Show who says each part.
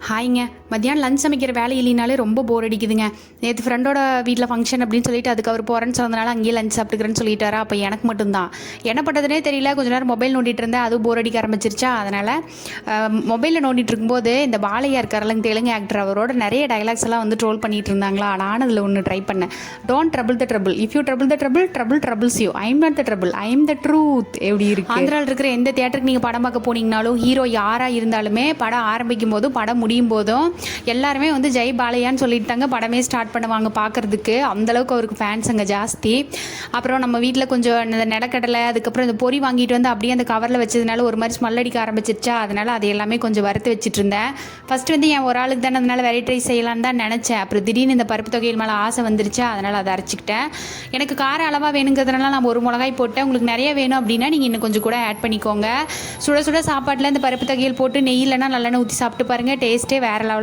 Speaker 1: ஹாய்ங்க. மத்தியானம் லஞ்ச் சமைக்கிற வேலை இல்லைனாலே ரொம்ப போர் அடிக்குதுங்க. நேற்று ஃப்ரெண்டோட வீட்டில் ஃபங்க்ஷன் அப்படின்னு சொல்லிட்டு அதுக்கு அவர் போகிறேன்னு சொன்னதுனால அங்கேயே லஞ்ச் சாப்பிட்டுக்கிறேன்னு சொல்லிட்டாரா. அப்போ எனக்கு மட்டும்தான் என்ன பண்ணுறதுனே தெரியல. கொஞ்ச நேரம் மொபைல் நோண்டிட்டு இருந்தேன், அதுவும் போர் அடிக்க ஆரம்பிச்சிருச்சா. அதனால் மொபைலில் நோண்டிட்டு இருக்கும்போது இந்த பாலையா இருக்காருலங்க, தெலுங்கு ஆக்டர், அவரோட நிறைய டைலாக்ஸ் எல்லாம் வந்து ட்ரோல் பண்ணிட்டு இருந்தாங்களா. நான் அதில் ஒன்று ட்ரை பண்ணேன். Don't trouble the trouble, if you trouble the trouble, trouble troubles you, I am not the trouble, I am the truth. எப்படி இருக்கு? ஆந்திராவில் இருக்கிற எந்த தியேட்டருக்கு நீங்கள் படம் பார்க்க போனீங்கனாலும் ஹீரோ யாராக இருந்தாலுமே படம் ஆரம்பிக்கும் போதும் படம் முடியும் போதும் எல்லாருமே வந்து ஜெய் பாலையான்னு சொல்லிட்டாங்க படமே ஸ்டார்ட் பண்ணுவாங்க பார்க்குறதுக்கு. அந்தளவுக்கு அவருக்கு ஃபேன்ஸ் அங்கே ஜாஸ்தி. அப்புறம் நம்ம வீட்டில் கொஞ்சம் இந்த நிலக்கடலை, அதுக்கப்புறம் இந்த பொறி வாங்கிட்டு வந்து அப்படியே அந்த கவரில் வச்சதுனால ஒரு மாதிரி ஸ்மெல் அடிக்க ஆரம்பிச்சிருச்சா. அதனால் அது எல்லாமே கொஞ்சம் வறுத்து வச்சுட்டு இருந்தேன். ஃபஸ்ட்டு வந்து என் ஒரு ஆளுக்கு தானே, அதனால் வெரைட்டி ரைஸ் செய்யலான்னு தான் நினச்சேன். அப்புறம் திடீர்னு இந்த பருப்பு தொகையில் மேலே ஆசை வந்துருச்சா, அதனால் அதை அரைச்சிக்கிட்டேன். எனக்கு கார அளவாக வேணுங்கிறதுனால நான் ஒரு மிளகாய் போட்டேன். உங்களுக்கு நிறைய வேணும் அப்படின்னா நீங்கள் இன்னும் கொஞ்சம் கூட ஆட் பண்ணிக்கோங்க. சுட சுட சாப்பாட்டில் இந்த பருப்பு தொகையில் போட்டு நெய் இல்லைனா நல்லெண்ணெய் ஊற்றி சாப்பிட்டு பாருங்கள். டேஸ்ட்டே வேறு லெவலாக